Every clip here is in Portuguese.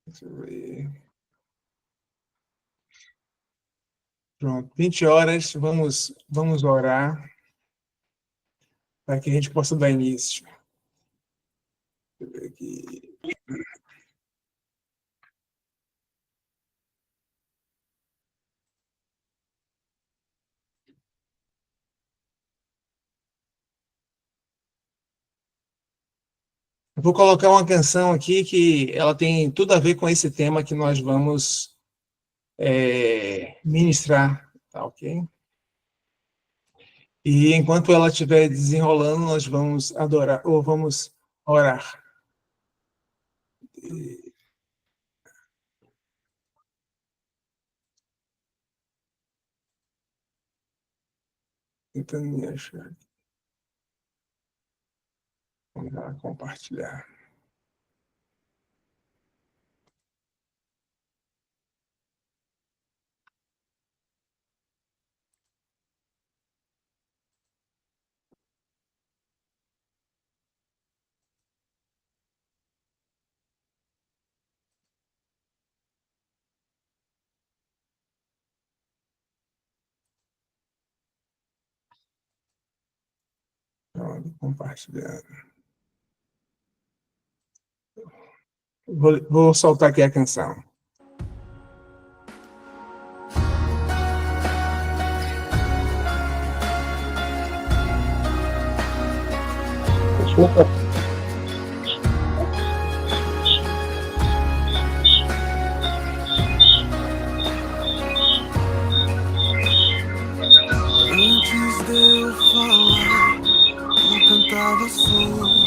Deixa eu ver. Pronto, 20 horas, vamos orar para que a gente possa dar início. Deixa eu ver aqui. Eu vou colocar uma canção aqui que ela tem tudo a ver com esse tema que nós vamos ministrar, tá ok? E enquanto ela estiver desenrolando, nós vamos adorar, ou vamos orar. Tentando me achar. Vamos lá, compartilhar. Pronto, compartilhar. Vou soltar aqui a canção. Desculpa. Antes de eu falar, eu cantava sobre mim.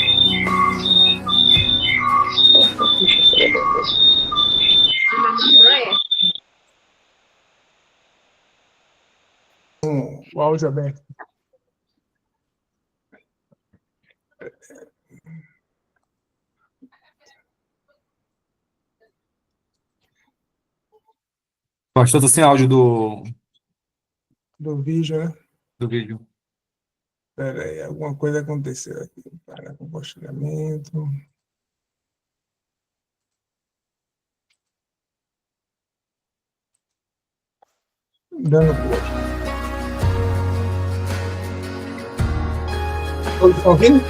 O áudio aberto. Pastor, tô sem áudio Do vídeo, né? do vídeo. Espera aí, alguma coisa aconteceu aqui. Para compartilhamento. Dando play. Todos estão ouvindo?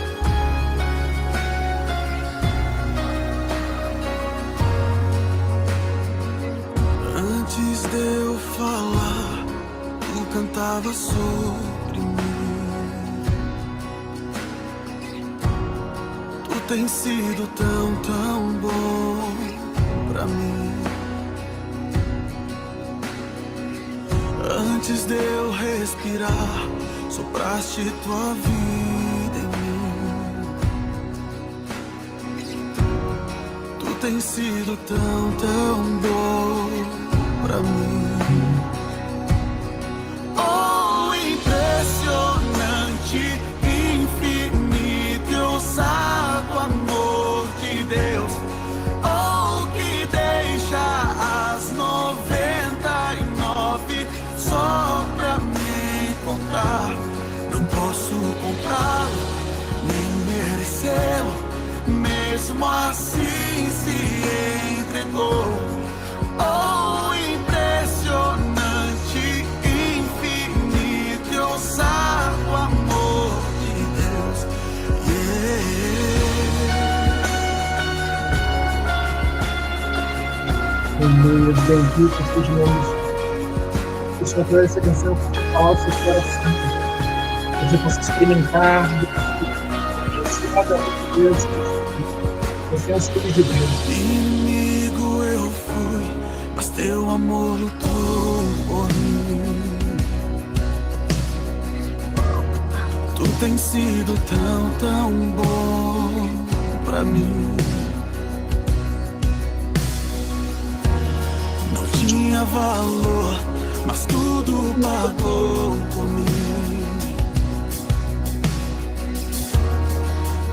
Antes de eu falar, tu cantava sobre mim. Tu tens sido tão, tão bom pra mim. Antes de eu respirar, sopraste tua vida em mim. Tu tens sido tão, tão bom pra mim. Oh, impressionante, infinito e ousado amor de Deus. Oh, que deixa as 99 só pra me encontrar. Não posso comprá-lo, nem merecê-lo. Mesmo assim se entregou. Oh, impressionante, infinito e ousado amor de Deus. Aleluia, bendito seja o nome. Eu só quero essa canção falar o seu coração. Que você possa experimentar cada um de Deus. Você é o Filho de Deus. Inimigo eu fui, mas teu amor lutou por mim. Tu tens sido tão, tão bom pra mim. Não tinha valor, mas tudo pagou por mim.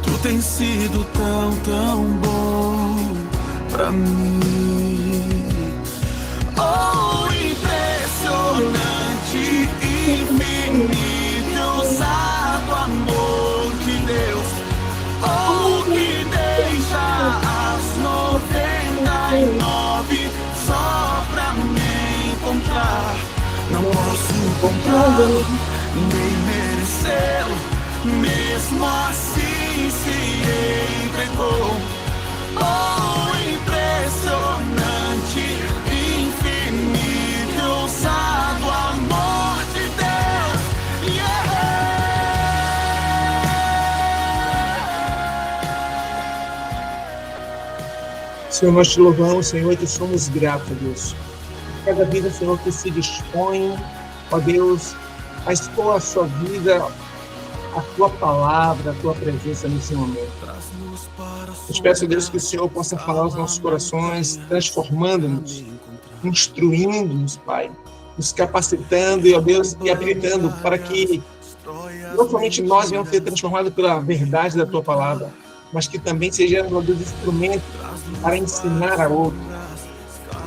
Tu tens sido tão, tão bom pra mim. Oh, impressionante, infinito, alcançar. Não posso comprá-lo, nem merecê-lo. Mesmo assim se entregou. Oh, impressionante, infinito, ousado amor de Deus. Senhor, nós te louvamos, Senhor, e te somos gratos, Deus. Cada vida, Senhor, que se dispõe, ó Deus, a expor a sua vida, a tua palavra, a tua presença nesse momento. Eu te peço, Deus, que o Senhor possa falar aos nossos corações, transformando-nos, instruindo-nos, Pai, nos capacitando e, ó Deus, e habilitando para que não somente nós venhamos ser transformados pela verdade da tua palavra, mas que também sejamos, ó Deus, instrumentos para ensinar a outros,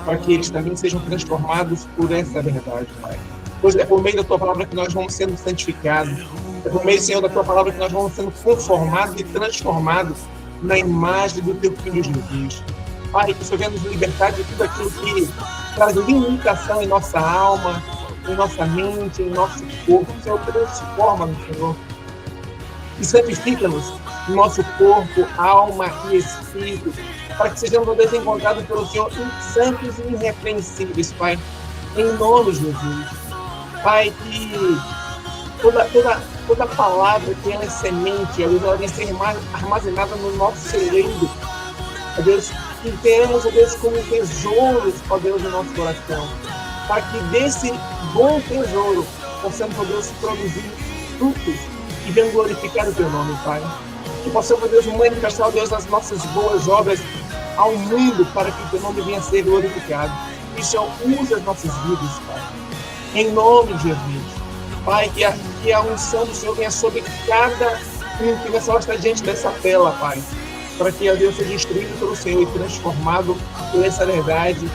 para que eles também sejam transformados por essa verdade, Pai. Pois é por meio da tua palavra que nós vamos sendo santificados, é por meio, Senhor, da tua palavra que nós vamos sendo conformados e transformados na imagem do teu Filho Jesus. Pai, que o Senhor venha nos libertar de tudo aquilo que traz limitação em nossa alma, em nossa mente, em nosso corpo. O Senhor transforma-nos, Senhor, e santifica-nos, nosso corpo, alma e espírito, para que sejamos encontrados pelo Senhor santos e irrepreensíveis, Pai, em nome de Jesus. Pai, que toda palavra que ela é semente, ela deve ser armazenada no nosso celeiro, ó Deus, que tenhamos, ó Deus, como tesouros, ó Deus, no nosso coração, para que desse bom tesouro possamos, ó Deus, produzir frutos e venham glorificar o teu nome, Pai. Que possamos, ó Deus, manifestar, ó Deus, as nossas boas obras ao mundo para que o teu nome venha a ser glorificado. E Senhor, use as nossas vidas, Pai. Em nome de Jesus. Pai, que a unção do Senhor venha sobre cada um que nessa hora está diante dessa tela, Pai. Para que, ó Deus, seja instruído pelo Senhor e transformado por essa verdade.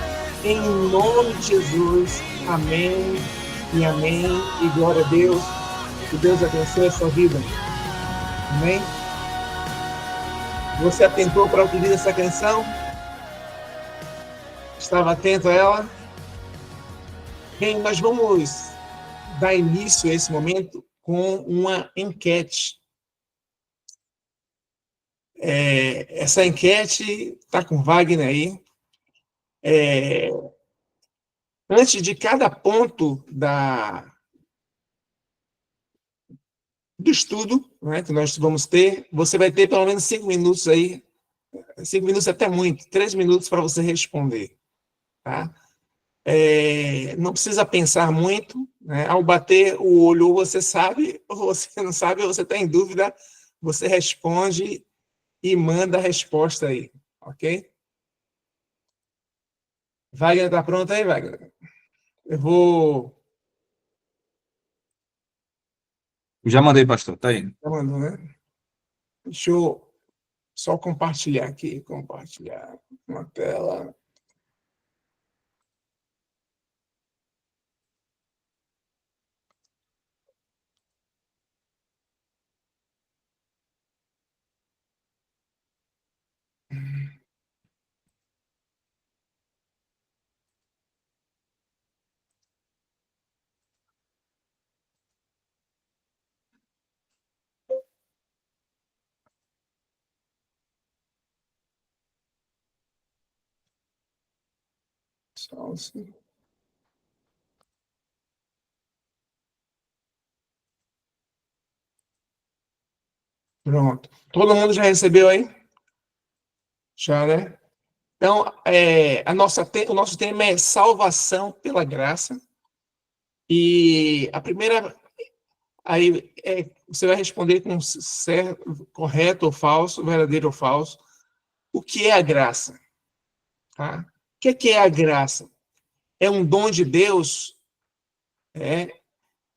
Em nome de Jesus. Amém e amém. E glória a Deus. Que Deus abençoe a sua vida. Amém? Você atentou para o que diz essa canção? Estava atento a ela? Bem, nós vamos dar início a esse momento com uma enquete. Essa enquete está com Wagner aí. Antes de cada ponto do estudo, né, que nós vamos ter, você vai ter pelo menos 5 minutos aí, 5 minutos é até muito, 3 minutos para você responder. Tá? Não precisa pensar muito, né? Ao bater o olho, ou você sabe, ou você não sabe, ou você está em dúvida, você responde e manda a resposta aí, ok? Wagner, está pronto aí, Wagner? Eu vou... Já mandei, pastor. Tá aí. Tá mandando, né? Deixa eu só compartilhar aqui, compartilhar uma tela. Só assim. Pronto. Todo mundo já recebeu aí? Já, né? Então, o nosso tema é salvação pela graça. E a primeira, aí você vai responder com certo, correto ou falso, verdadeiro ou falso. O que é a graça? Tá? O que é a graça? É um dom de Deus?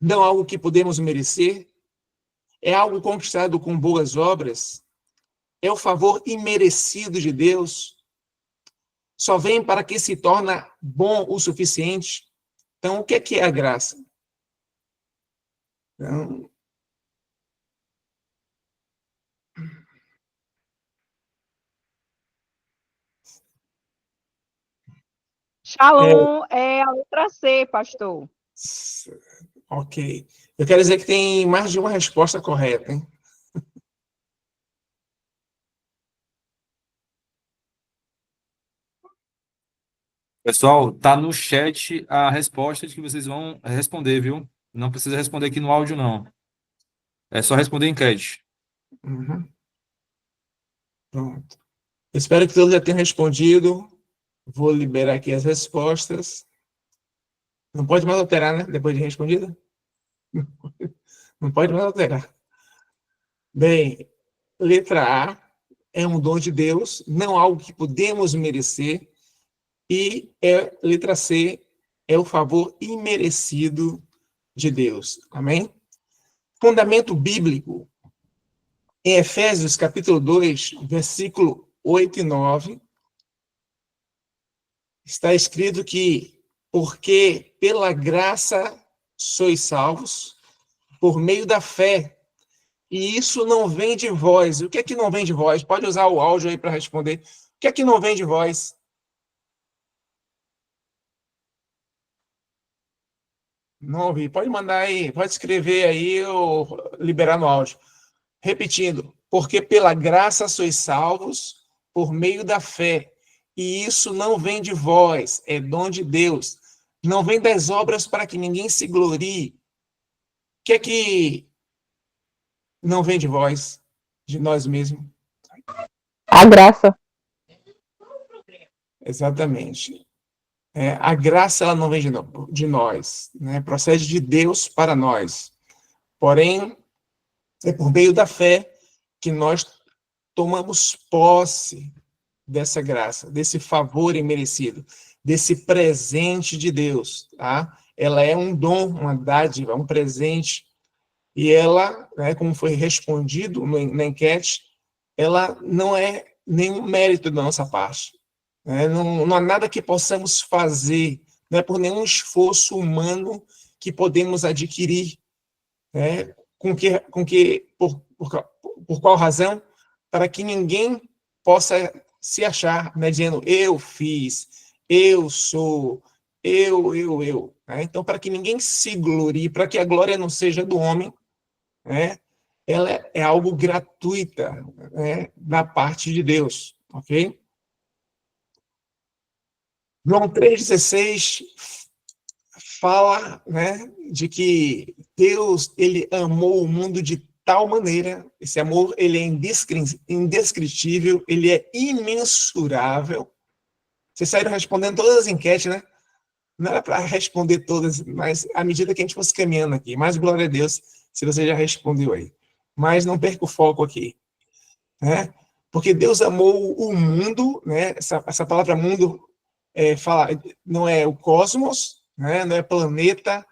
Não algo que podemos merecer? É algo conquistado com boas obras? É o favor imerecido de Deus? Só vem para que se torna bom o suficiente? Então, o que é a graça? Então, Shalom é a letra C, pastor. Ok. Eu quero dizer que tem mais de uma resposta correta, hein? Pessoal, tá no chat a resposta que vocês vão responder, viu? Não precisa responder aqui no áudio, não. É só responder em enquete. Uhum. Pronto. Espero que todos já tenham respondido. Vou liberar aqui as respostas. Não pode mais alterar, né? Depois de respondida? Não pode mais alterar. Bem, letra A é um dom de Deus, não algo que podemos merecer. E letra C é o favor imerecido de Deus. Amém? Fundamento bíblico. Em Efésios, capítulo 2, versículo 8 e 9, está escrito que, porque pela graça sois salvos, por meio da fé, e isso não vem de vós. O que é que não vem de vós? Pode usar o áudio aí para responder. O que é que não vem de vós? Não ouvi. Pode mandar aí, pode escrever aí ou liberar no áudio. Repetindo, porque pela graça sois salvos por meio da fé. E isso não vem de vós, é dom de Deus. Não vem das obras para que ninguém se glorie. O que é que não vem de vós, de nós mesmos? A graça. Exatamente. A graça ela não vem de nós, né? Procede de Deus para nós. Porém, é por meio da fé que nós tomamos posse dessa graça, desse favor imerecido, desse presente de Deus, tá? Ela é um dom, uma dádiva, um presente, e ela, né, como foi respondido na enquete, ela não é nenhum mérito da nossa parte, né? Não há nada que possamos fazer, não é por nenhum esforço humano que podemos adquirir, né? Por qual razão? Para que ninguém possa se achar, né, dizendo, eu fiz, eu sou, eu. Né? Então, para que ninguém se glorie, para que a glória não seja do homem, né, ela é algo gratuita, né, da parte de Deus, ok? João 3,16 fala, né, de que Deus ele amou o mundo de tal maneira, esse amor ele é indescritível, ele é imensurável. Vocês saíram respondendo todas as enquetes, né? Não era para responder todas, mas à medida que a gente fosse caminhando aqui, mais glória a Deus se você já respondeu aí. Mas não perca o foco aqui, né? Porque Deus amou o mundo, né? Essa palavra mundo fala, não é o cosmos, né? Não é planeta,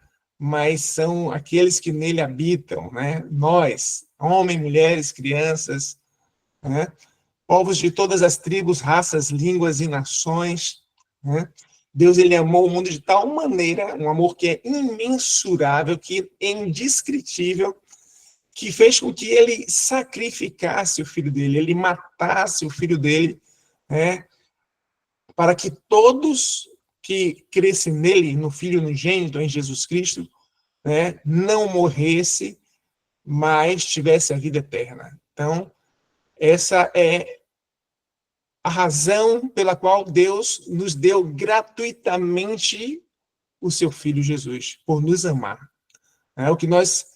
mas são aqueles que nele habitam, né? Nós, homens, mulheres, crianças, né? Povos de todas as tribos, raças, línguas e nações, né? Deus ele amou o mundo de tal maneira, um amor que é imensurável, que é indescritível, que fez com que ele sacrificasse o filho dele, ele matasse o filho dele, né? Para que todos que crescem nele, no Filho unigênito, em Jesus Cristo, né, não morresse, mas tivesse a vida eterna. Então, essa é a razão pela qual Deus nos deu gratuitamente o seu Filho Jesus, por nos amar. É o que nós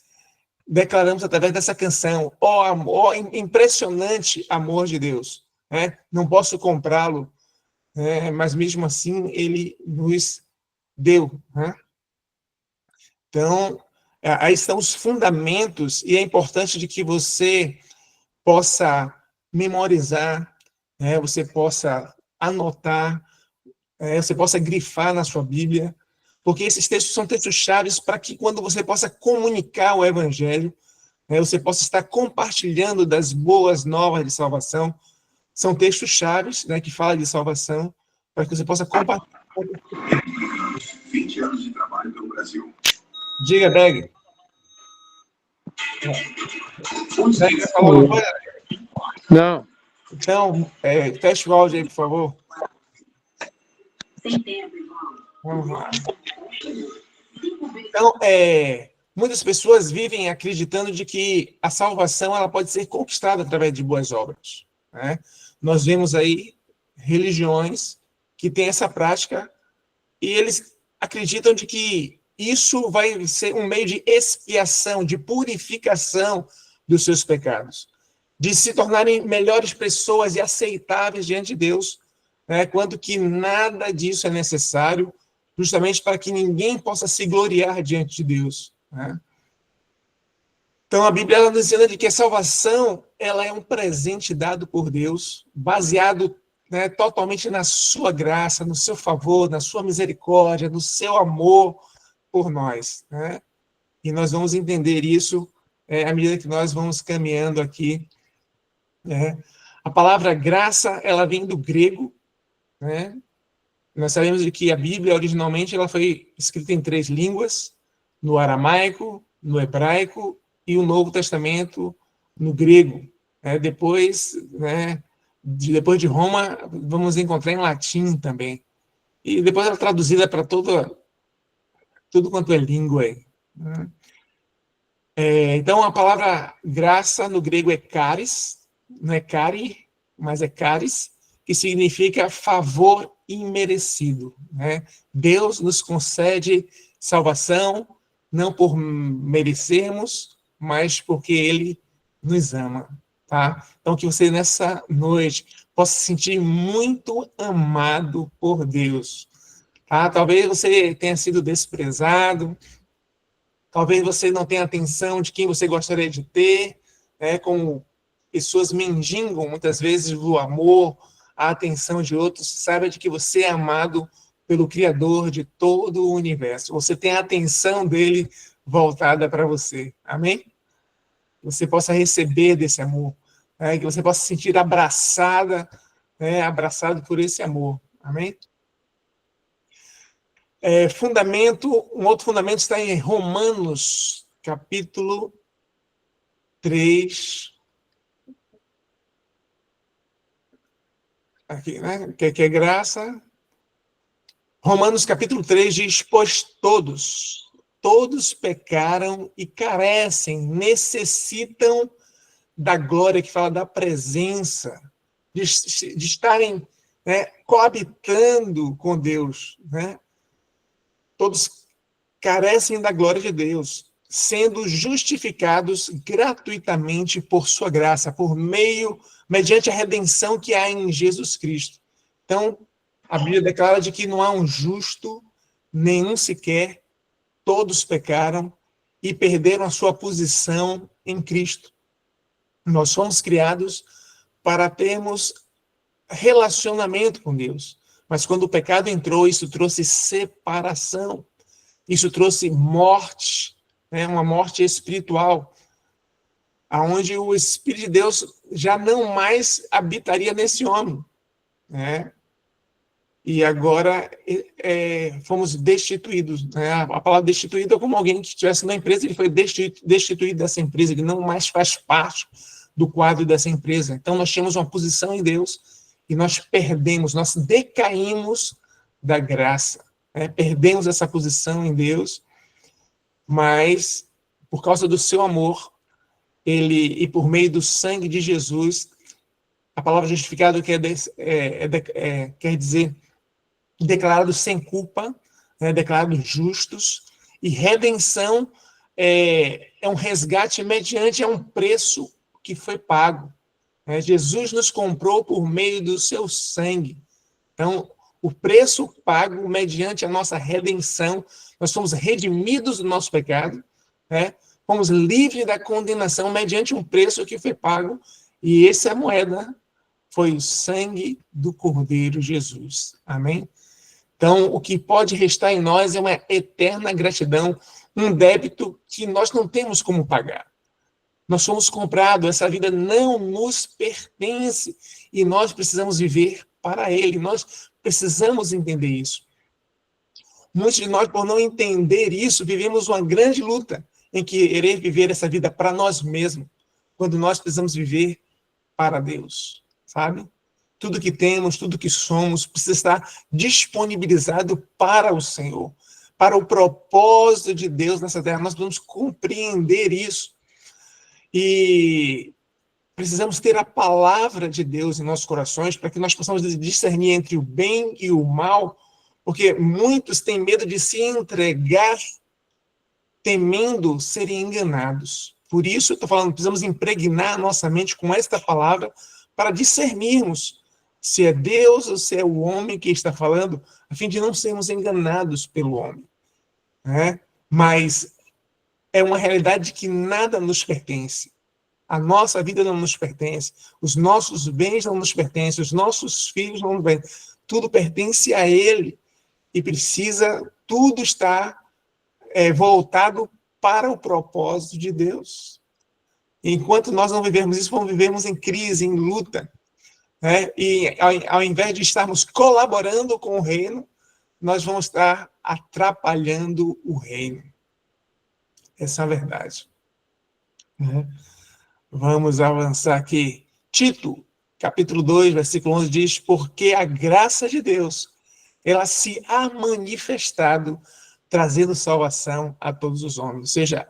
declaramos através dessa canção. Impressionante amor de Deus. Né? Não posso comprá-lo, mas mesmo assim ele nos deu. Né? Então, aí estão os fundamentos, e é importante de que você possa memorizar, né? Você possa anotar, você possa grifar na sua Bíblia, porque esses textos são textos chaves para que quando você possa comunicar o Evangelho, né, você possa estar compartilhando das boas novas de salvação. São textos chaves, né, que falam de salvação, para que você possa compartilhar. 20 anos de trabalho pelo Brasil. Diga, Beg. Beg falou alguma coisa? Não. Então, teste o áudio aí, por favor. Vamos lá. Então, muitas pessoas vivem acreditando de que a salvação ela pode ser conquistada através de boas obras, né? Nós vemos aí religiões que têm essa prática e eles acreditam de que isso vai ser um meio de expiação, de purificação dos seus pecados, de se tornarem melhores pessoas e aceitáveis diante de Deus, né? Quando que nada disso é necessário, justamente para que ninguém possa se gloriar diante de Deus, né? Então, a Bíblia ela nos ensina de que a salvação ela é um presente dado por Deus, baseado, né, totalmente na sua graça, no seu favor, na sua misericórdia, no seu amor por nós, né? E nós vamos entender isso à medida que nós vamos caminhando aqui, né? A palavra graça, ela vem do grego, né? Nós sabemos de que a Bíblia, originalmente, ela foi escrita em 3 línguas, no aramaico, no hebraico e o Novo Testamento no grego. Depois, né, depois de Roma, vamos encontrar em latim também. E depois ela é traduzida para tudo quanto é língua aí, né? Então, a palavra graça no grego é charis, não é cari, mas é charis, que significa favor imerecido, né? Deus nos concede salvação, não por merecermos, mas porque Ele nos ama, tá? Então, que você nessa noite possa se sentir muito amado por Deus, tá? Talvez você tenha sido desprezado, talvez você não tenha atenção de quem você gostaria de ter, né? Como pessoas mendigam muitas vezes do amor, a atenção de outros. Saiba de que você é amado pelo Criador de todo o universo. Você tem a atenção dele voltada para você. Amém? Que você possa receber desse amor, né? Que você possa se sentir abraçada, né? Abraçado por esse amor. Amém? Um outro fundamento está em Romanos, capítulo 3. Aqui, né? Que é graça. Romanos capítulo 3 diz: pois todos pecaram e carecem, necessitam da glória, que fala da presença, de estarem, né, coabitando com Deus, né? Todos carecem da glória de Deus, sendo justificados gratuitamente por sua graça, mediante a redenção que há em Jesus Cristo. Então, a Bíblia declara de que não há um justo, nenhum sequer, todos pecaram e perderam a sua posição em Cristo. Nós fomos criados para termos relacionamento com Deus, mas quando o pecado entrou, isso trouxe separação, isso trouxe morte, né, uma morte espiritual, aonde o Espírito de Deus já não mais habitaria nesse homem, né? E agora fomos destituídos, né? A palavra destituído é como alguém que estivesse na empresa, ele foi destituído dessa empresa, ele não mais faz parte do quadro dessa empresa. Então, nós tínhamos uma posição em Deus e nós perdemos, nós decaímos da graça, né? Perdemos essa posição em Deus, mas, por causa do seu amor, e por meio do sangue de Jesus, a palavra justificado quer dizer declarado sem culpa, né, declarado justos, e redenção é um resgate mediante um preço que foi pago, né? Jesus nos comprou por meio do seu sangue. Então, o preço pago mediante a nossa redenção, nós somos redimidos do nosso pecado, né? Fomos livres da condenação mediante um preço que foi pago, e essa moeda foi o sangue do Cordeiro Jesus. Amém? Então, o que pode restar em nós é uma eterna gratidão, um débito que nós não temos como pagar. Nós somos comprados, essa vida não nos pertence, e nós precisamos viver para Ele, nós precisamos entender isso. Muitos de nós, por não entender isso, vivemos uma grande luta em querer viver essa vida para nós mesmos, quando nós precisamos viver para Deus, sabe? tudo que temos, tudo que somos, precisa estar disponibilizado para o Senhor, para o propósito de Deus nessa terra. Nós precisamos compreender isso. E precisamos ter a palavra de Deus em nossos corações para que nós possamos discernir entre o bem e o mal, porque muitos têm medo de se entregar temendo serem enganados. Por isso, eu estou falando, precisamos impregnar a nossa mente com esta palavra para discernirmos se é Deus ou se é o homem que está falando, a fim de não sermos enganados pelo homem. Né? Mas é uma realidade que nada nos pertence. A nossa vida não nos pertence, os nossos bens não nos pertencem, os nossos filhos não nos pertencem. Tudo pertence a Ele e precisa, tudo está voltado para o propósito de Deus. Enquanto nós não vivermos isso, vamos vivermos em crise, em luta. Né? E ao invés de estarmos colaborando com o reino, nós vamos estar atrapalhando o reino. Essa é a verdade. Né? Vamos avançar aqui. Tito, capítulo 2, versículo 11, diz: porque a graça de Deus, ela se há manifestado, trazendo salvação a todos os homens. Ou seja,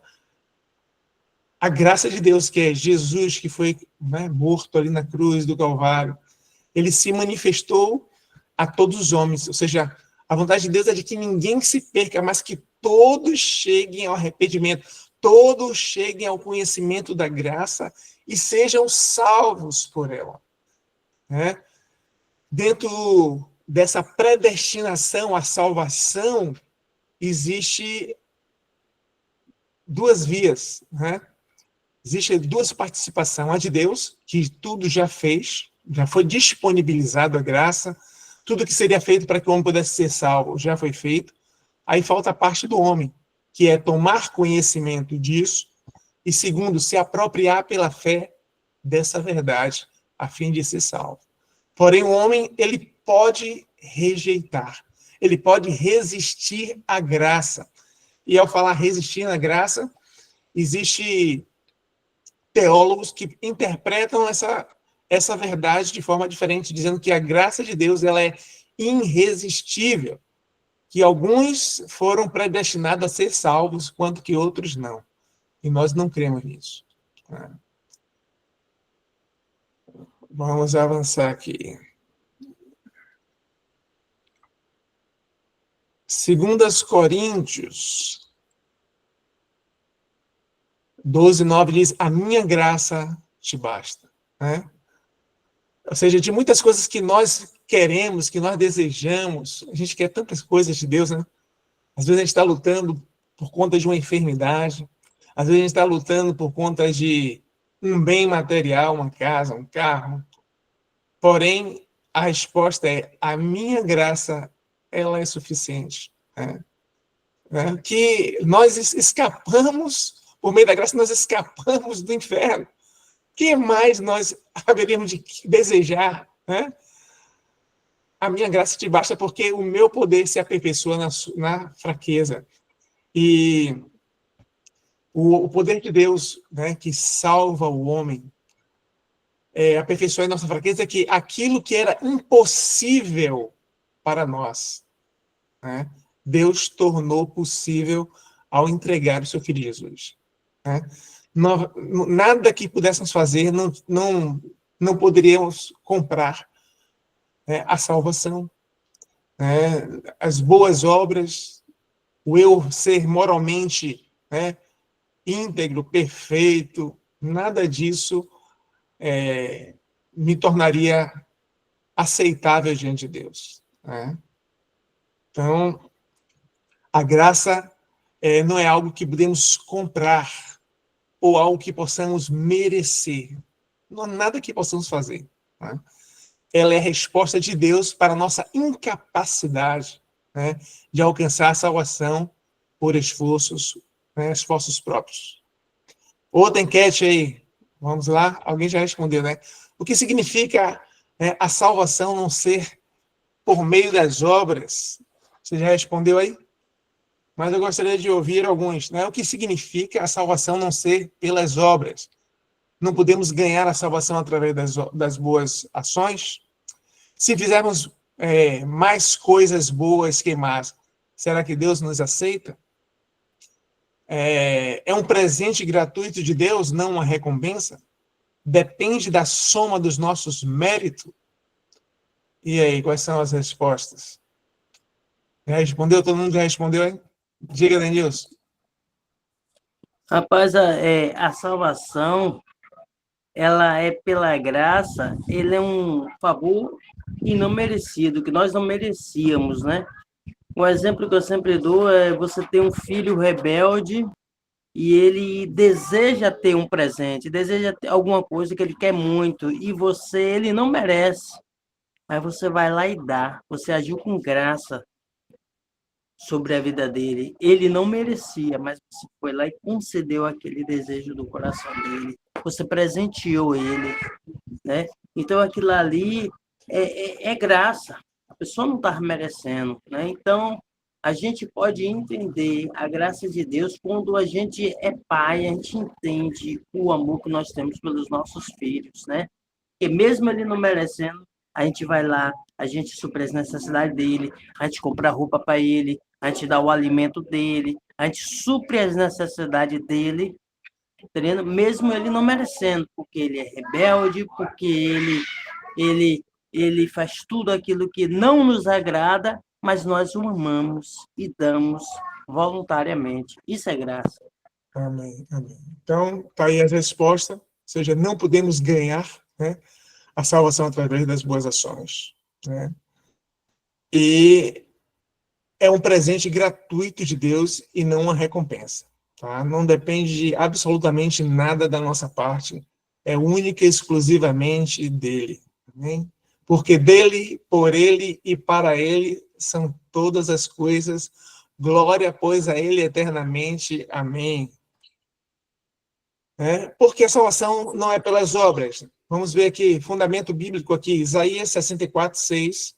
a graça de Deus, que é Jesus, que foi morto ali na cruz do Calvário, ele se manifestou a todos os homens. Ou seja, a vontade de Deus é de que ninguém se perca, mas que todos cheguem ao arrependimento, todos cheguem ao conhecimento da graça e sejam salvos por ela. Né? Dentro dessa predestinação à salvação, existe duas vias, né? Existe duas participações. A de Deus, que tudo já fez, já foi disponibilizado a graça, tudo que seria feito para que o homem pudesse ser salvo já foi feito. Aí falta a parte do homem, que é tomar conhecimento disso e, segundo, se apropriar pela fé dessa verdade, a fim de ser salvo. Porém, o homem, ele pode rejeitar, ele pode resistir à graça. E ao falar resistir à graça, existe teólogos que interpretam essa verdade de forma diferente, dizendo que a graça de Deus ela é irresistível, que alguns foram predestinados a ser salvos, quanto que outros não. E nós não cremos nisso. Vamos avançar aqui. 2 Coríntios 12:9 diz: a minha graça te basta. Né? Ou seja, de muitas coisas que nós queremos, que nós desejamos, a gente quer tantas coisas de Deus, né? Às vezes a gente está lutando por conta de uma enfermidade, às vezes a gente está lutando por conta de um bem material, uma casa, um carro. Porém, a resposta é: a minha graça, ela é suficiente. Né? Que nós escapamos, por meio da graça, nós escapamos do inferno. O que mais nós haveríamos de desejar? Né? A minha graça te basta, porque o meu poder se aperfeiçoa na fraqueza. E o poder de Deus, né, que salva o homem, aperfeiçoa a nossa fraqueza, que aquilo que era impossível para nós, né, Deus tornou possível ao entregar o seu filho Jesus. Né? Nada que pudéssemos fazer não poderíamos comprar a salvação. As boas obras, o eu ser moralmente íntegro, perfeito, nada disso me tornaria aceitável diante de Deus. Né? Então, a graça não é algo que podemos comprar ou algo que possamos merecer. Não há nada que possamos fazer. Né? Ela é a resposta de Deus para a nossa incapacidade, né, de alcançar a salvação por esforços próprios. Outra enquete aí. Vamos lá? Alguém já respondeu, né? O que significa a salvação não ser por meio das obras? Você já respondeu aí? Mas eu gostaria de ouvir alguns. Né? O que significa a salvação não ser pelas obras? Não podemos ganhar a salvação através das boas ações? Se fizermos mais coisas boas que más, será que Deus nos aceita? É um presente gratuito de Deus, não uma recompensa? Depende da soma dos nossos méritos? E aí, quais são as respostas? Já respondeu? Todo mundo já respondeu, hein? Diga, Denilson. Rapaz, a salvação, ela é pela graça, ele é um favor e não merecido, que nós não merecíamos, né? Um exemplo que eu sempre dou é você ter um filho rebelde e ele deseja ter um presente, deseja ter alguma coisa que ele quer muito e ele não merece. Aí você vai lá e dá, você agiu com graça sobre a vida dele. Ele não merecia, mas você foi lá e concedeu aquele desejo do coração dele. Você presenteou ele, né? Então aquilo ali é graça. A pessoa não está merecendo, né? Então a gente pode entender a graça de Deus quando a gente é pai, a gente entende o amor que nós temos pelos nossos filhos, né? Porque mesmo ele não merecendo, a gente vai lá, a gente supre as necessidades dele, a gente compra roupa para ele, a gente dá o alimento dele, a gente supre as necessidades dele, entendeu? Mesmo ele não merecendo, porque ele é rebelde, porque ele faz tudo aquilo que não nos agrada, mas nós o amamos e damos voluntariamente. Isso é graça. Amém, amém. Então, está aí a resposta, ou seja, não podemos ganhar, né, a salvação através das boas ações, né? E é um presente gratuito de Deus e não uma recompensa, tá? Não depende de absolutamente nada da nossa parte, é única e exclusivamente dele, amém? Porque dele, por ele e para ele são todas as coisas, glória, pois, a ele eternamente, amém. Porque a salvação não é pelas obras. Vamos ver aqui, fundamento bíblico aqui, Isaías 64:6,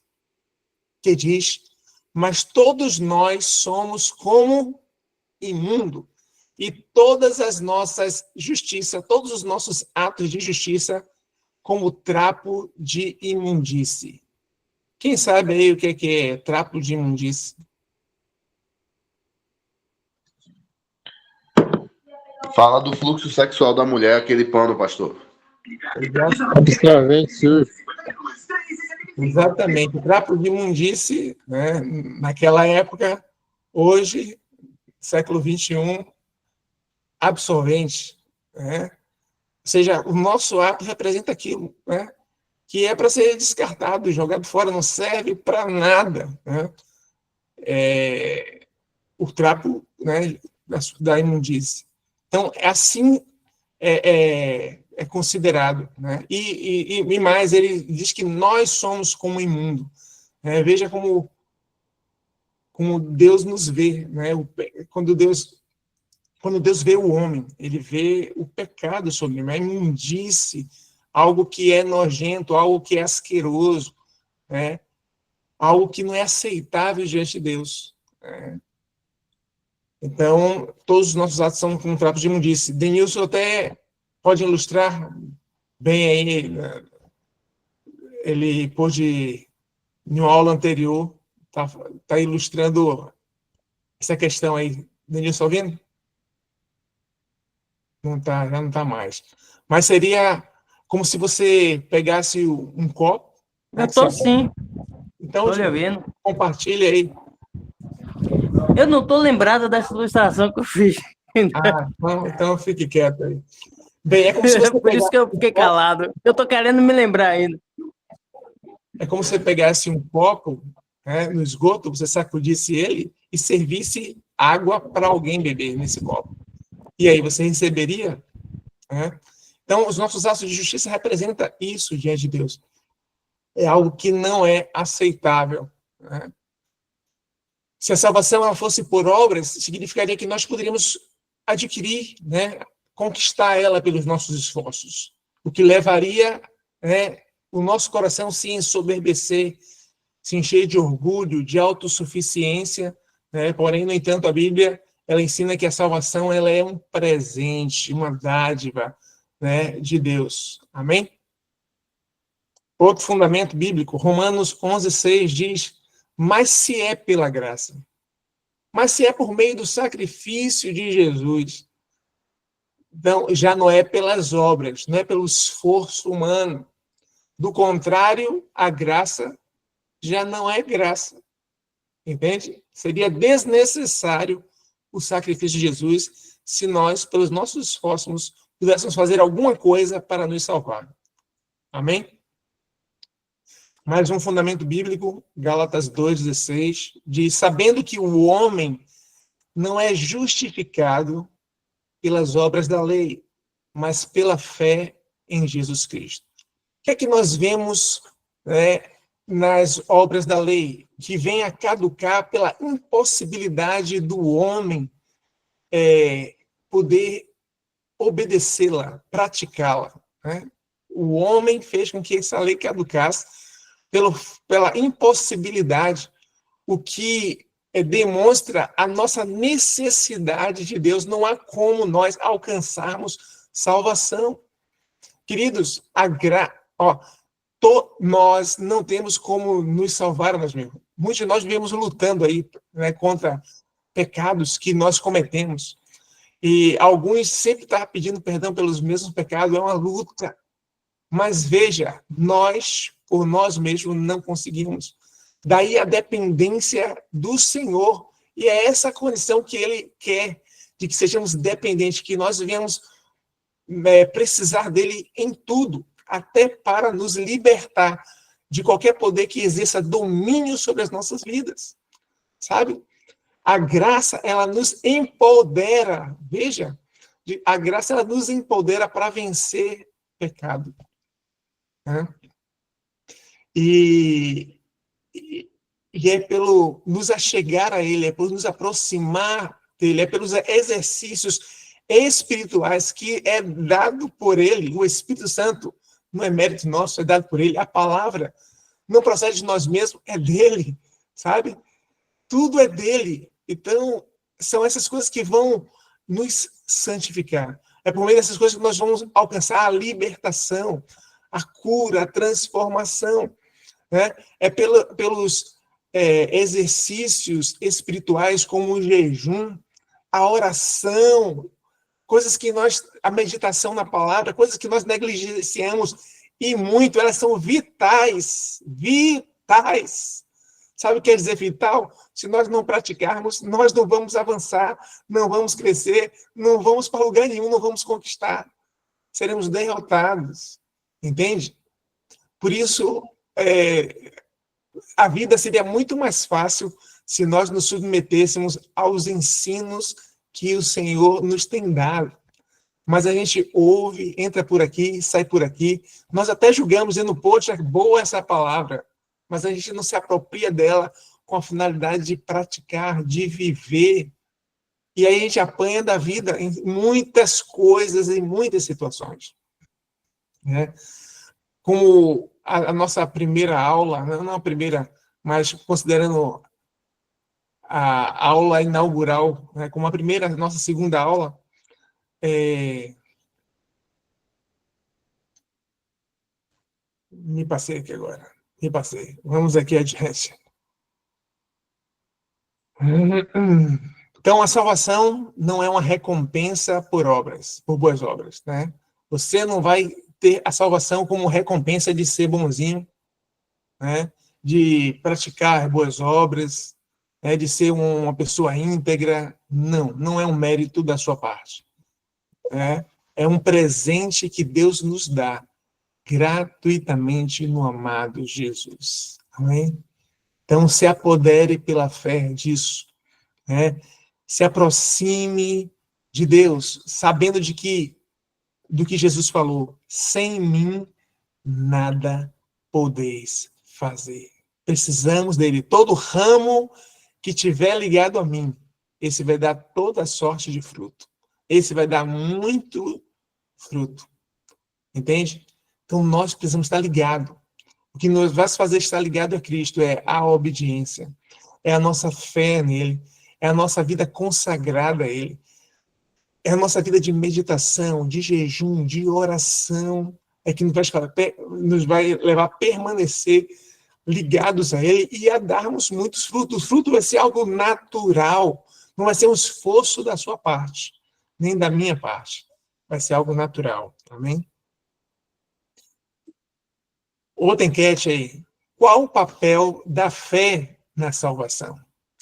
que diz: mas todos nós somos como imundo, e todas as nossas justiças, todos os nossos atos de justiça, como trapo de imundície. Quem sabe aí o que é trapo de imundície? Fala do fluxo sexual da mulher, aquele pano, pastor. Absorvente sujo. Exatamente, trapo de imundície, né? Naquela época, hoje, século XXI, absorvente, né? Ou seja, o nosso ato representa aquilo, né, que é para ser descartado, jogado fora, não serve para nada, né? O trapo, né, da imundície. Então, assim é considerado, né? E mais, ele diz que nós somos como imundo. Né? Veja como Deus nos vê, né? Quando Deus vê o homem, ele vê o pecado sobre ele, a imundície, algo que é nojento, algo que é asqueroso, né? Algo que não é aceitável diante de Deus. Né? Então, todos os nossos atos são como trapos de imundície. Denilson até pode ilustrar bem aí, né? Ele pôde, em uma aula anterior, tá ilustrando essa questão aí. Denilson, ouvindo? Não tá, já não está mais. Mas seria como se você pegasse um copo. Eu estou sim. Então, estou vendo. Compartilha aí. Eu não estou lembrado dessa ilustração que eu fiz. Então fique quieto aí. Bem, é como se você Por isso que eu fiquei calado. Eu estou querendo me lembrar ainda. É como se você pegasse um copo, né, no esgoto, você sacudisse ele e servisse água para alguém beber nesse copo. E aí você receberia, né? Então, os nossos atos de justiça representam isso diante de Deus. É algo que não é aceitável, né? Se a salvação ela fosse por obras, significaria que nós poderíamos adquirir, né, conquistar ela pelos nossos esforços, o que levaria, né, o nosso coração se ensoberbecer, se encher de orgulho, de autossuficiência, né? Porém, no entanto, a Bíblia ela ensina que a salvação ela é um presente, uma dádiva, né, de Deus. Amém? Outro fundamento bíblico, Romanos 11:6 diz: mas se é pela graça, mas se é por meio do sacrifício de Jesus, então já não é pelas obras, não é pelo esforço humano. Do contrário, a graça já não é graça. Entende? Seria desnecessário o sacrifício de Jesus se nós, pelos nossos esforços, pudéssemos fazer alguma coisa para nos salvar. Amém? Mais um fundamento bíblico, Gálatas 2:16, diz: sabendo que o homem não é justificado pelas obras da lei, mas pela fé em Jesus Cristo. O que é que nós vemos, nas obras da lei? Que vem a caducar pela impossibilidade do homem poder obedecê-la, praticá-la. Né? O homem fez com que essa lei caducasse pela impossibilidade, o que demonstra a nossa necessidade de Deus. Não há como nós alcançarmos salvação. Queridos, nós não temos como nos salvar, nós mesmos. Muitos de nós vivemos lutando aí, né, contra pecados que nós cometemos. E alguns sempre estão pedindo perdão pelos mesmos pecados, é uma luta. Mas veja, nós, por nós mesmos, não conseguimos. Daí a dependência do Senhor. E é essa condição que Ele quer, de que sejamos dependentes, que nós venhamos precisar dEle em tudo, até para nos libertar de qualquer poder que exerça domínio sobre as nossas vidas. Sabe? A graça, ela nos empodera. Veja, a graça, ela nos empodera para vencer pecado. Né? E é pelo nos achegar a Ele, é por nos aproximar dEle, é pelos exercícios espirituais que é dado por Ele, o Espírito Santo, não é mérito nosso, é dado por Ele. A palavra não procede de nós mesmos, é dEle, sabe? Tudo é dEle. Então, são essas coisas que vão nos santificar. É por meio dessas coisas que nós vamos alcançar a libertação, a cura, a transformação. Né? É pelos exercícios espirituais, como o jejum, a oração, coisas que a meditação na palavra, coisas que nós negligenciamos e muito, elas são vitais, vitais. Sabe o que quer dizer vital? Se nós não praticarmos, nós não vamos avançar, não vamos crescer, não vamos para lugar nenhum, não vamos conquistar. Seremos derrotados. Entende? Por isso, a vida seria muito mais fácil se nós nos submetêssemos aos ensinos que o Senhor nos tem dado. Mas a gente ouve, entra por aqui, sai por aqui. Nós até julgamos, dizendo, poxa, boa essa palavra. Mas a gente não se apropria dela com a finalidade de praticar, de viver. E aí a gente apanha da vida em muitas coisas, em muitas situações. Né? Como a nossa primeira aula, não a primeira, mas considerando a aula inaugural, né, como a nossa segunda aula, me passei aqui agora. Me passei. Vamos aqui adiante. Então, a salvação não é uma recompensa por obras, por boas obras, né? Você não vai ter a salvação como recompensa de ser bonzinho, né? De praticar boas obras, né? De ser uma pessoa íntegra. Não, não é um mérito da sua parte. É um presente que Deus nos dá gratuitamente no amado Jesus. Amém? Então, se apodere pela fé disso. Né? Se aproxime de Deus, sabendo do que Jesus falou: sem mim, nada podeis fazer. Precisamos dele. Todo ramo que tiver ligado a mim, esse vai dar toda sorte de fruto. Esse vai dar muito fruto. Entende? Então, nós precisamos estar ligados. O que nos vai fazer estar ligado a Cristo é a obediência, é a nossa fé nele, é a nossa vida consagrada a ele, é a nossa vida de meditação, de jejum, de oração, é que nos vai levar a permanecer ligados a Ele e a darmos muitos frutos. O fruto vai ser algo natural, não vai ser um esforço da sua parte, nem da minha parte. Vai ser algo natural. Amém? Outra enquete aí. Qual o papel da fé na salvação?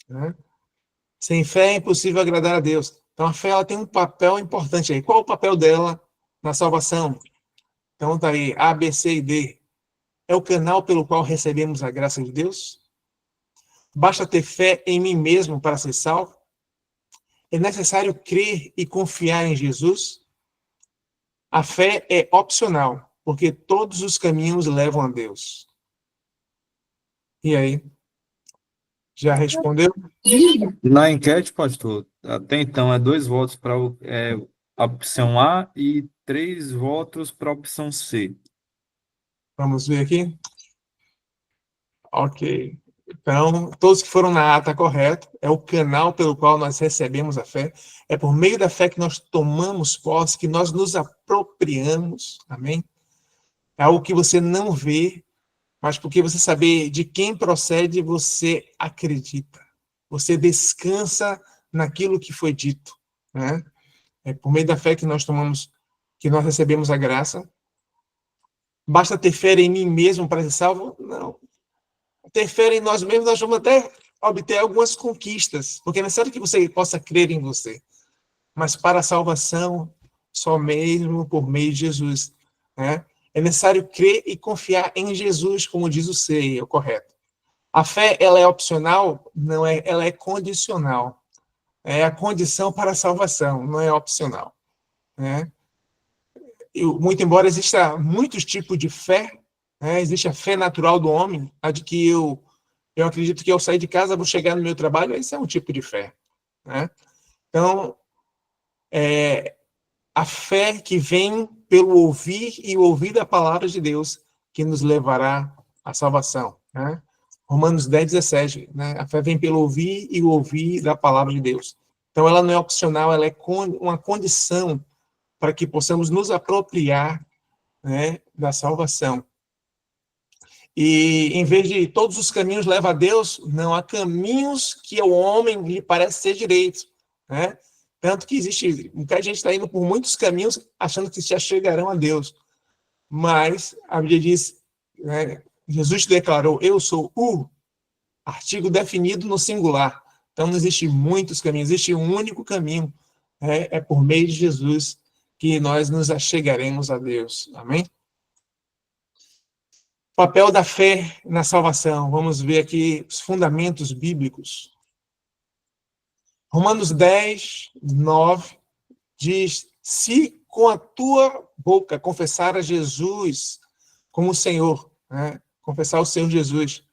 Né? Sem fé é impossível agradar a Deus. Então, a fé ela tem um papel importante aí. Qual o papel dela na salvação? Então, tá aí, A, B, C e D. É o canal pelo qual recebemos a graça de Deus? Basta ter fé em mim mesmo para ser salvo? É necessário crer e confiar em Jesus? A fé é opcional, porque todos os caminhos levam a Deus. E aí? Já respondeu? Na enquete, pastor, até então é 2 votos para a opção A e 3 votos para a opção C. Vamos ver aqui. Ok. Então, todos que foram na A está correto. É o canal pelo qual nós recebemos a fé. É por meio da fé que nós tomamos posse, que nós nos apropriamos. Amém? É algo que você não vê, mas porque você saber de quem procede, você acredita. Você descansa naquilo que foi dito. Né? É por meio da fé que nós tomamos, que nós recebemos a graça. Basta ter fé em mim mesmo para ser salvo? Não. Ter fé em nós mesmos, nós vamos até obter algumas conquistas, porque é necessário que você possa crer em você. Mas para a salvação, só mesmo por meio de Jesus. Né? É necessário crer e confiar em Jesus, como diz o C, é o correto. A fé, ela é opcional? Não é, ela é condicional. É a condição para a salvação, não é opcional. Né? Muito embora exista muitos tipos de fé, né? Existe a fé natural do homem, a de que eu acredito que ao sair de casa vou chegar no meu trabalho, esse é um tipo de fé. Né? Então, a fé que vem pelo ouvir e ouvir da palavra de Deus que nos levará à salvação. Né? Romanos 10, 17. Né? A fé vem pelo ouvir e ouvir da palavra de Deus. Então, ela não é opcional, ela é uma condição para que possamos nos apropriar, né, da salvação. E, em vez de todos os caminhos levam a Deus, não há caminhos que ao homem lhe parece ser direito. Né? Tanto que existe, muita gente está indo por muitos caminhos achando que já chegarão a Deus. Mas a Bíblia diz, né, Jesus declarou, eu sou o artigo definido no singular. Então não existe muitos caminhos, existe um único caminho. É por meio de Jesus que nós nos achegaremos a Deus. Amém? Papel da fé na salvação. Vamos ver aqui os fundamentos bíblicos. Romanos 10, 9 diz: se com a tua boca confessar a Jesus como Senhor, né? Confessar o Senhor Jesus,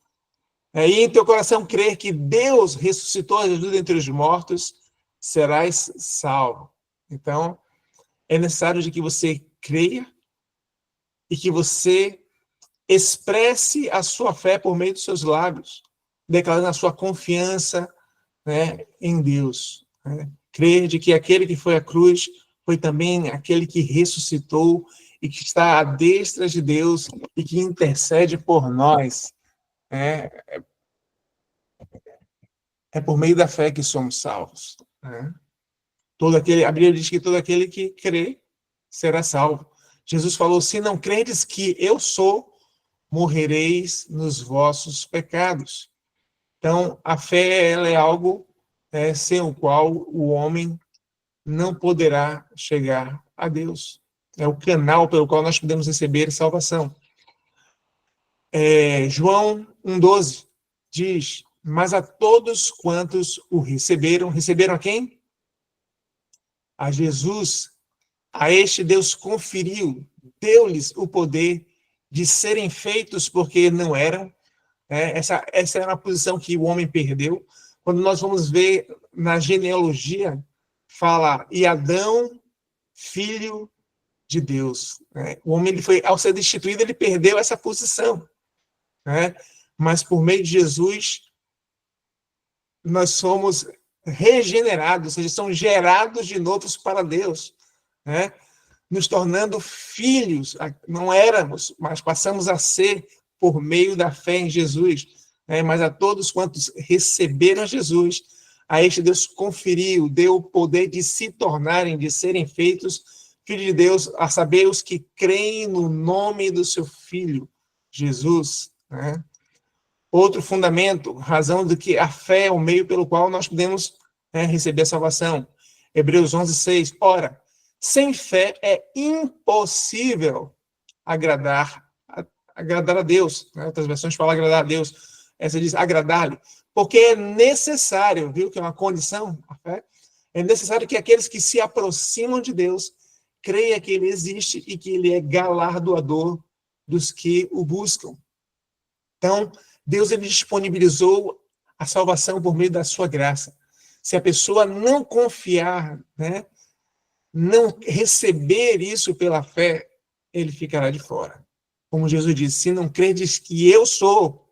e em teu coração crer que Deus ressuscitou a Jesus dentre os mortos, serás salvo. Então, é necessário de que você creia e que você expresse a sua fé por meio dos seus lábios, declarando a sua confiança, né, em Deus. Né? Crer de que aquele que foi à cruz foi também aquele que ressuscitou e que está à destra de Deus e que intercede por nós. É por meio da fé que somos salvos. Né? A Bíblia diz que todo aquele que crê será salvo. Jesus falou, se não credes que eu sou, morrereis nos vossos pecados. Então, a fé ela é algo sem o qual o homem não poderá chegar a Deus. É o canal pelo qual nós podemos receber salvação. João 1,12 diz, mas a todos quantos o receberam a quem? A Jesus. A este Deus conferiu, deu-lhes o poder de serem feitos porque não eram. Essa era uma posição que o homem perdeu. Quando nós vamos ver na genealogia, fala, e Adão, filho de Deus. O homem, ao ser destituído, ele perdeu essa posição. Mas por meio de Jesus, nós somos regenerados, ou seja, somos gerados de novo para Deus. nos tornando filhos. Não éramos, mas passamos a ser por meio da fé em Jesus. Mas a todos quantos receberam Jesus, a este Deus conferiu, deu o poder de se tornarem, de serem feitos filhos de Deus, a saber, os que creem no nome do seu Filho, Jesus. Outro fundamento, razão de que a fé é o meio pelo qual nós podemos receber a salvação. Hebreus 11:6. Ora, sem fé é impossível agradar a Deus. Outras versões falam agradar a Deus. Essa diz agradar-lhe. Porque é necessário, viu que é uma condição, a fé, é necessário que aqueles que se aproximam de Deus creia que ele existe e que ele é galardoador dos que o buscam. Então, Deus ele disponibilizou a salvação por meio da sua graça. Se a pessoa não confiar, não receber isso pela fé, ele ficará de fora. Como Jesus disse, se não credes que eu sou,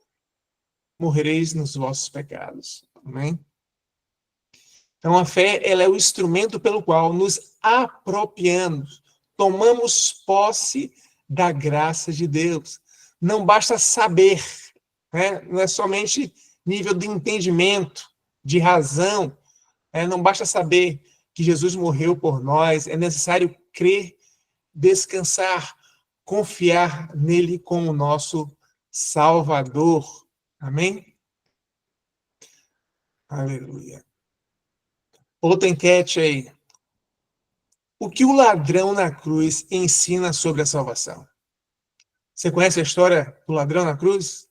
morrereis nos vossos pecados. Amém? Então, a fé ela é o instrumento pelo qual nos apropriamos, tomamos posse da graça de Deus. Não basta saber, não é somente nível de entendimento, de razão, não basta saber que Jesus morreu por nós, é necessário crer, descansar, confiar nele como nosso Salvador. Amém? Aleluia. Outra enquete aí. O que o ladrão na cruz ensina sobre a salvação? Você conhece a história do ladrão na cruz?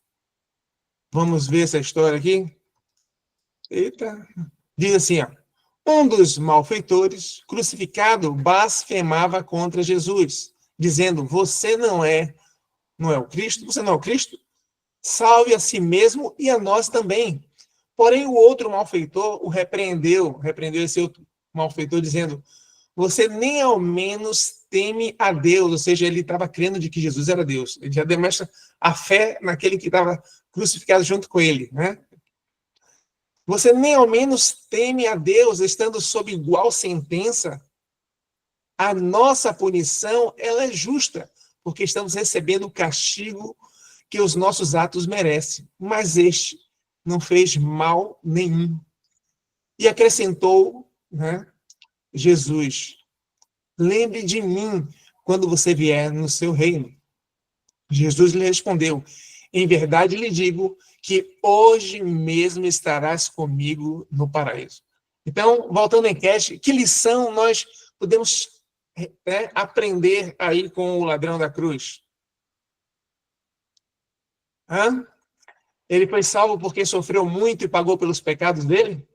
Vamos ver essa história aqui? Eita. Diz assim, um dos malfeitores, crucificado, blasfemava contra Jesus, dizendo, você não é o Cristo? Você não é o Cristo? Salve a si mesmo e a nós também. Porém, o outro malfeitor o repreendeu esse outro malfeitor, dizendo, você nem ao menos teme a Deus, ou seja, ele estava crendo de que Jesus era Deus. Ele já demonstra a fé naquele que estava crucificado junto com ele. Você nem ao menos teme a Deus, estando sob igual sentença? A nossa punição, ela é justa, porque estamos recebendo o castigo que os nossos atos merecem. Mas este não fez mal nenhum. E acrescentou, Jesus, lembre de mim quando você vier no seu reino. Jesus lhe respondeu, em verdade lhe digo que hoje mesmo estarás comigo no paraíso. Então, voltando à enquete, que lição nós podemos aprender aí com o ladrão da cruz? Ele foi salvo porque sofreu muito e pagou pelos pecados dele?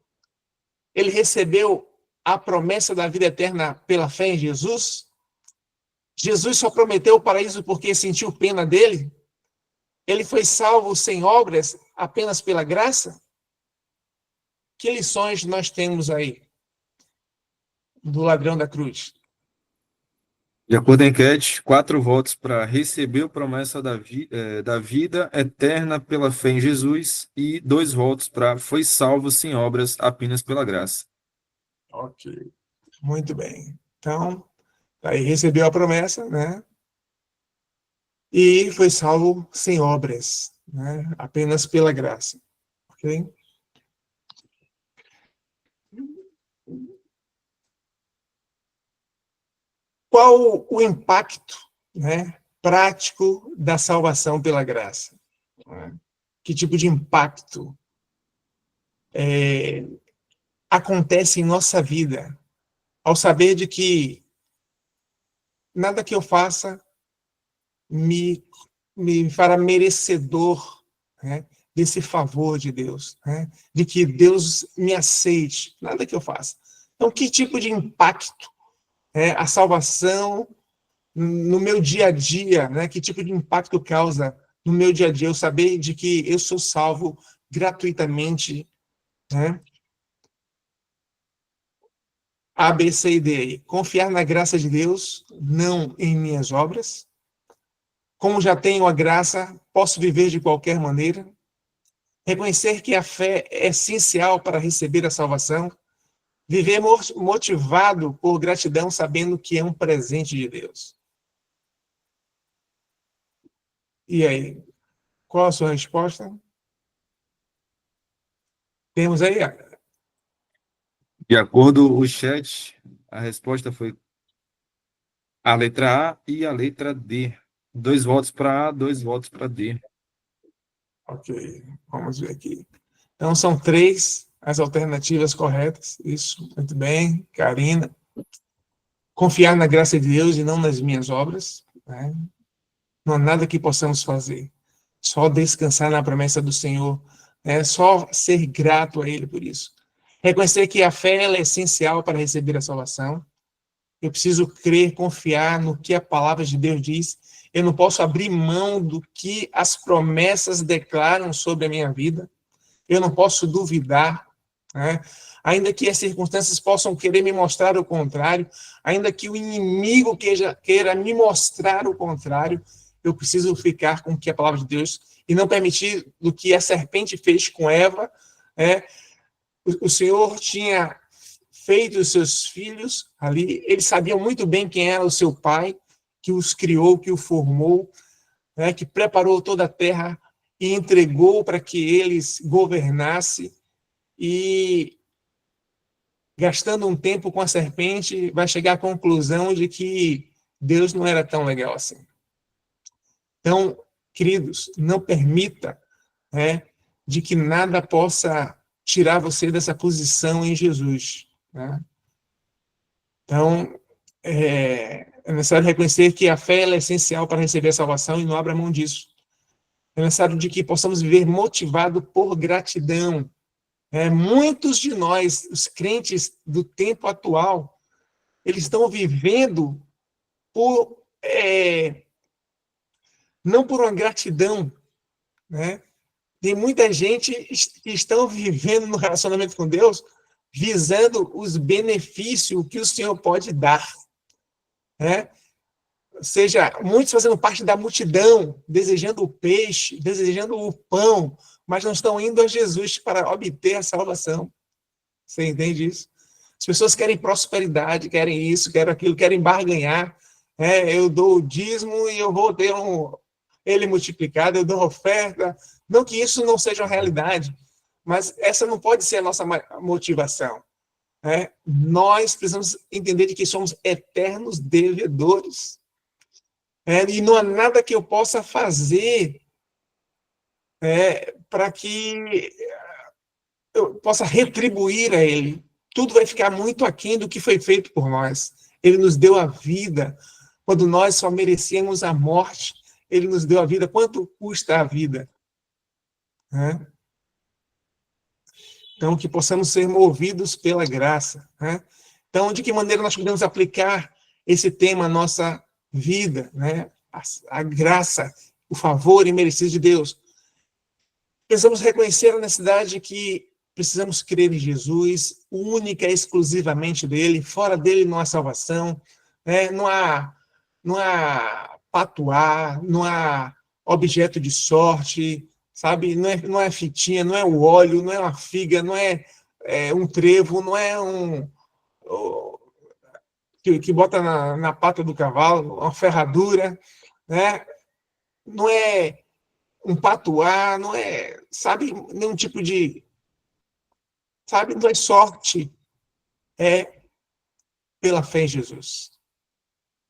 Ele recebeu a promessa da vida eterna pela fé em Jesus? Jesus só prometeu o paraíso porque sentiu pena dele? Ele foi salvo sem obras, apenas pela graça? Que lições nós temos aí do ladrão da cruz? De acordo com a enquete, 4 votos para receber a promessa da vida eterna pela fé em Jesus e 2 votos para foi salvo sem obras, apenas pela graça. Ok, muito bem. Então, aí recebeu a promessa, e foi salvo sem obras, apenas pela graça. Ok? Qual o impacto, prático da salvação pela graça? Que tipo de impacto acontece em nossa vida ao saber de que nada que eu faça me fará merecedor desse favor de Deus, de que Deus me aceite, nada que eu faça. Então, que tipo de impacto a salvação no meu dia a dia, que tipo de impacto causa no meu dia a dia eu saber de que eu sou salvo gratuitamente, A, B, C e D. Confiar na graça de Deus, não em minhas obras. Como já tenho a graça, posso viver de qualquer maneira. Reconhecer que a fé é essencial para receber a salvação. Viver motivado por gratidão, sabendo que é um presente de Deus. E aí, qual a sua resposta? Temos aí, De acordo com o chat, a resposta foi a letra A e a letra D. 2 votos para A, 2 votos para D. ok, vamos ver aqui. Então, são 3 as alternativas corretas. Isso, muito bem. Karina. Confiar na graça de Deus e não nas minhas obras. Né? Não há nada que possamos fazer. Só descansar na promessa do Senhor. Né? Só ser grato a Ele por isso. Reconhecer que a fé ela é essencial para receber a salvação. Eu preciso crer, confiar no que a palavra de Deus diz. Eu não posso abrir mão do que as promessas declaram sobre a minha vida. Eu não posso duvidar, né? Ainda que as circunstâncias possam querer me mostrar o contrário, ainda que o inimigo queira me mostrar o contrário, eu preciso ficar com o que a palavra de Deus e não permitir do que a serpente fez com Eva. Né? O Senhor tinha feito os seus filhos ali, eles sabiam muito bem quem era o seu pai, que os criou, que o formou, né? Que preparou toda a terra e entregou para que eles governassem, e gastando um tempo com a serpente, vai chegar à conclusão de que Deus não era tão legal assim. Então, queridos, não permita, né, de que nada possa tirar você dessa posição em Jesus. Né? Então, é necessário reconhecer que a fé ela é essencial para receber a salvação e não abra mão disso. É necessário de que possamos viver motivado por gratidão. Muitos de nós, os crentes do tempo atual, eles estão vivendo não por uma gratidão, né? Tem muita gente que estão vivendo no relacionamento com Deus visando os benefícios que o Senhor pode dar, né? Ou seja, muitos fazendo parte da multidão, desejando o peixe, desejando o pão, mas não estão indo a Jesus para obter a salvação. Você entende isso? As pessoas querem prosperidade, querem isso, querem aquilo, querem barganhar. Eu dou o dízimo e eu vou ter ele multiplicado, eu dou oferta. Não que isso não seja uma realidade, mas essa não pode ser a nossa motivação. Nós precisamos entender de que somos eternos devedores. E não há nada que eu possa fazer para que eu possa retribuir a Ele. Tudo vai ficar muito aquém do que foi feito por nós. Ele nos deu a vida quando nós só merecíamos a morte. Ele nos deu a vida. Quanto custa a vida? Então, que possamos ser movidos pela graça. Então, de que maneira nós podemos aplicar esse tema à nossa vida, né? A graça, o favor imerecido de Deus. Precisamos reconhecer a necessidade de que precisamos crer em Jesus, única e exclusivamente dele. Fora dele não há salvação, né? Não há patuá, não há objeto de sorte, sabe? Não é fitinha, não é o óleo, não é uma figa, não é um trevo, não é que bota na pata do cavalo, uma ferradura, né? Não é um patuá, não é, sabe, nenhum tipo de, sabe, não é sorte, é pela fé em Jesus.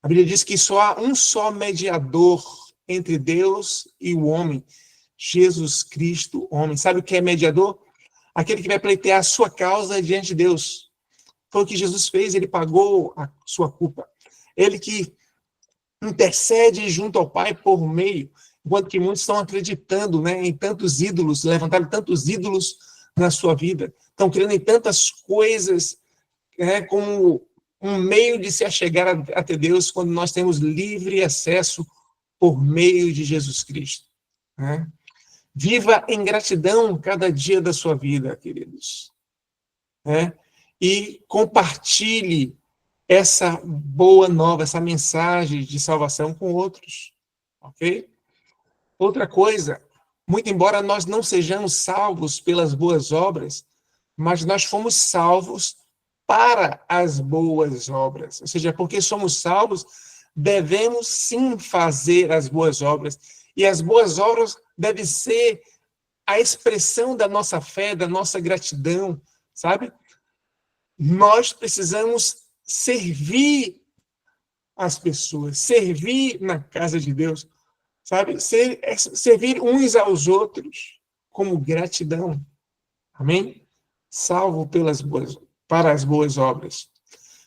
A Bíblia diz que só há um só mediador entre Deus e o homem, Jesus Cristo, homem. Sabe o que é mediador? Aquele que vai pleitear a sua causa diante de Deus. Foi o que Jesus fez, ele pagou a sua culpa. Ele que intercede junto ao Pai por meio, enquanto que muitos estão acreditando, né, em tantos ídolos, levantaram tantos ídolos na sua vida, estão crendo em tantas coisas, como um meio de se achegar até Deus, quando nós temos livre acesso por meio de Jesus Cristo. Né? Viva em gratidão cada dia da sua vida, queridos. E compartilhe essa boa nova, essa mensagem de salvação com outros. Ok? Outra coisa, muito embora nós não sejamos salvos pelas boas obras, mas nós fomos salvos para as boas obras. Ou seja, porque somos salvos, devemos sim fazer as boas obras. E as boas obras devem ser a expressão da nossa fé, da nossa gratidão, sabe? Nós precisamos servir as pessoas, servir na casa de Deus, sabe? Servir uns aos outros como gratidão. Amém? Salvo para as boas obras.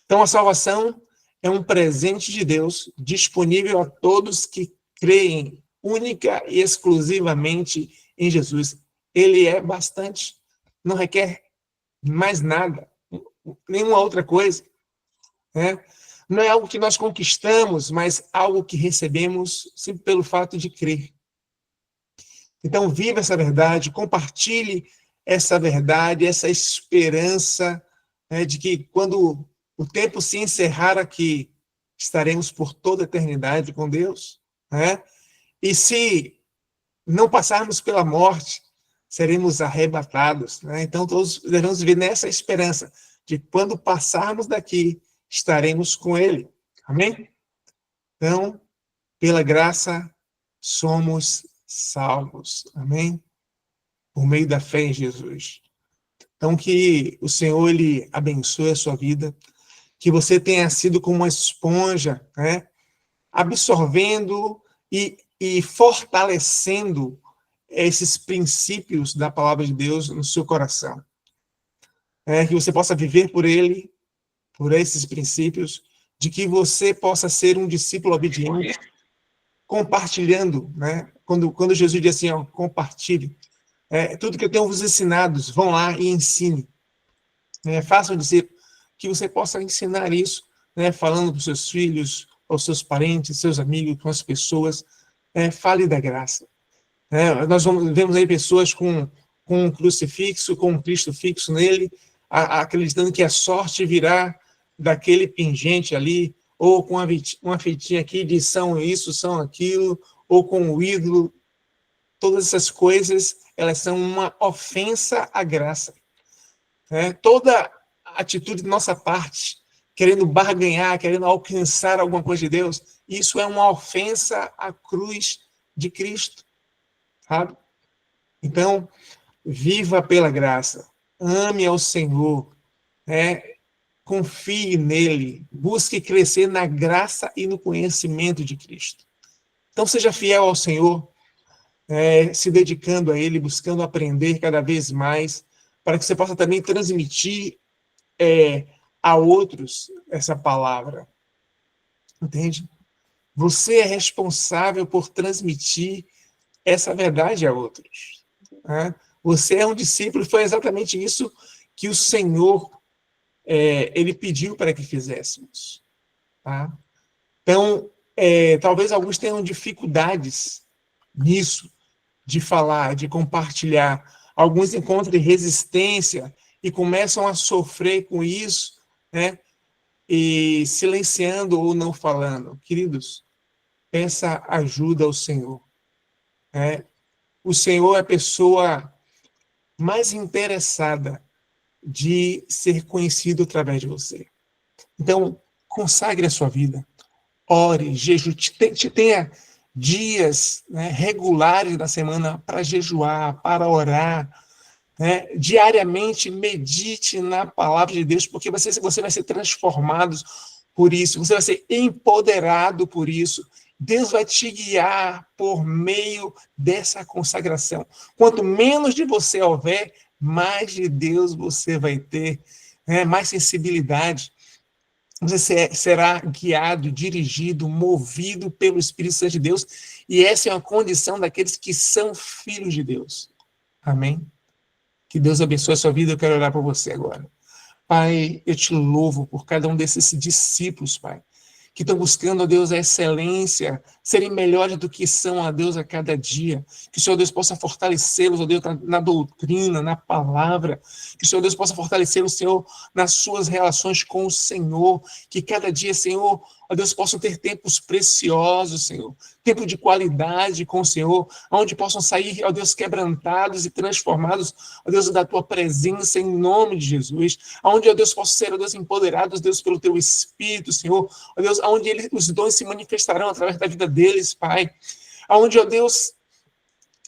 Então, a salvação é um presente de Deus disponível a todos que creem única e exclusivamente em Jesus. Ele é bastante, não requer mais nada, nenhuma outra coisa, né? Não é algo que nós conquistamos, mas algo que recebemos sempre pelo fato de crer. Então, viva essa verdade, compartilhe essa verdade, essa esperança, né, de que quando o tempo se encerrar aqui, estaremos por toda a eternidade com Deus, né? E se não passarmos pela morte, seremos arrebatados, né? Então, todos devemos viver nessa esperança de quando passarmos daqui, estaremos com Ele. Amém? Então, pela graça, somos salvos. Amém? Por meio da fé em Jesus. Então, que o Senhor, Ele abençoe a sua vida, que você tenha sido como uma esponja, né? Absorvendo e fortalecendo esses princípios da palavra de Deus no seu coração. Que você possa viver por Ele, por esses princípios, de que você possa ser um discípulo obediente, compartilhando, né? Quando Jesus diz assim, ó, compartilhe, tudo que eu tenho vos ensinado, vão lá e ensine. Façam discípulo, que você possa ensinar isso, né? Falando para os seus filhos, aos seus parentes, seus amigos, com as pessoas, fale da graça. Nós vemos aí pessoas com um crucifixo, com um Cristo fixo nele, acreditando que a sorte virá daquele pingente ali, ou com uma fitinha aqui de são isso, são aquilo, ou com o ídolo. Todas essas coisas, elas são uma ofensa à graça. Toda atitude de nossa parte, querendo barganhar, querendo alcançar alguma coisa de Deus, isso é uma ofensa à cruz de Cristo, sabe? Então, viva pela graça, ame ao Senhor, confie nele, busque crescer na graça e no conhecimento de Cristo. Então, seja fiel ao Senhor, se dedicando a Ele, buscando aprender cada vez mais, para que você possa também transmitir a outros essa palavra. Entende? Você é responsável por transmitir essa verdade a outros. Você é um discípulo, foi exatamente isso que o Senhor ele pediu para que fizéssemos. Tá? Então, talvez alguns tenham dificuldades nisso, de falar, de compartilhar. Alguns encontram resistência e começam a sofrer com isso, né? E silenciando ou não falando. Queridos, peça ajuda ao Senhor. O Senhor é a pessoa mais interessada de ser conhecido através de você. Então, consagre a sua vida. Ore, jejue, tenha dias, né, regulares da semana para jejuar, para orar. Diariamente, medite na palavra de Deus, porque você vai ser transformado por isso, você vai ser empoderado por isso. Deus vai te guiar por meio dessa consagração. Quanto menos de você houver, mais de Deus você vai ter, mais sensibilidade. Você será guiado, dirigido, movido pelo Espírito Santo de Deus, e essa é uma condição daqueles que são filhos de Deus. Amém? Que Deus abençoe a sua vida. Eu quero orar por você agora. Pai, eu te louvo por cada um desses discípulos, Pai, que estão buscando, ó Deus, a excelência, serem melhores do que são, ó Deus, a cada dia. Que o Senhor, Deus, possa fortalecê-los, ó Deus, na doutrina, na palavra. Que o Senhor, Deus, possa fortalecê-los, Senhor, nas suas relações com o Senhor. Que cada dia, Senhor, ó Deus, possam ter tempos preciosos, Senhor. Tempo de qualidade com o Senhor, onde possam sair, ó Deus, quebrantados e transformados, ó Deus, da tua presença, em nome de Jesus. Onde, ó Deus, possam ser, ó Deus, empoderados, Deus, pelo teu Espírito, Senhor. Ó Deus, onde os dons se manifestarão através da vida deles, Pai. Onde, ó Deus,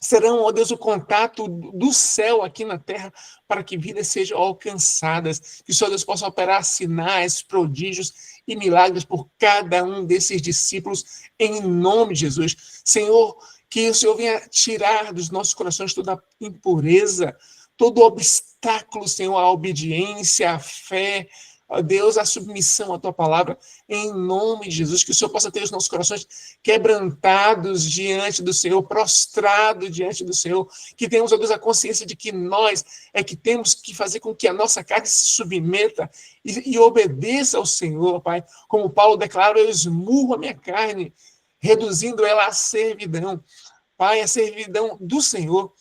serão, ó Deus, o contato do céu aqui na terra para que vidas sejam alcançadas. Que o Senhor, Deus, possa operar sinais, prodígios e milagres por cada um desses discípulos, em nome de Jesus. Senhor, que o Senhor venha tirar dos nossos corações toda a impureza, todo obstáculo, Senhor, à obediência, à fé, ó Deus, a submissão à tua palavra, em nome de Jesus, que o Senhor possa ter os nossos corações quebrantados diante do Senhor, prostrado diante do Senhor, que tenhamos, ó Deus, a consciência de que nós é que temos que fazer com que a nossa carne se submeta e obedeça ao Senhor, Pai. Como Paulo declara, eu esmurro a minha carne, reduzindo ela à servidão. Pai, a servidão do Senhor,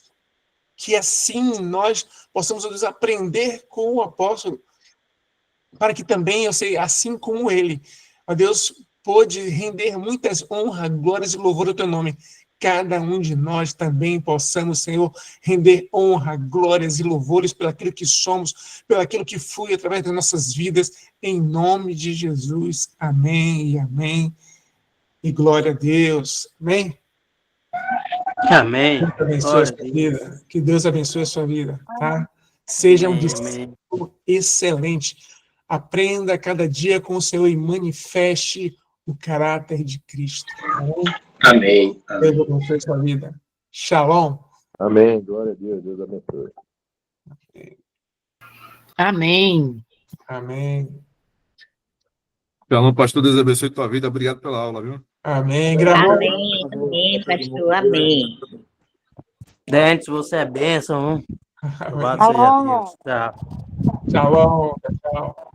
que assim nós possamos, ó Deus, aprender com o apóstolo, para que também, eu sei, assim como ele, ó Deus, pôde render muitas honras, glórias e louvor ao teu nome. Cada um de nós também possamos, Senhor, render honra, glórias e louvores pelo aquilo que somos, pelo aquilo que foi através das nossas vidas, em nome de Jesus. Amém e amém. E glória a Deus. Amém? Amém. Deus abençoe a Glória a sua Deus. vida. Que Deus abençoe a sua vida, tá? Seja um Amém, discípulo excelente. Aprenda cada dia com o Senhor e manifeste o caráter de Cristo. Amém. Deus abençoe a sua vida. Shalom. Amém. Glória a Deus. Deus abençoe. Amém. Amém. Shalom, pastor, Deus abençoe tua vida. Obrigado pela aula, viu? Amém. Gravou? Amém. Amém, pastor. Amém. Dentes, você é bênção. Louvado Amém. seja Deus. Tchau. Shalom. Tchau.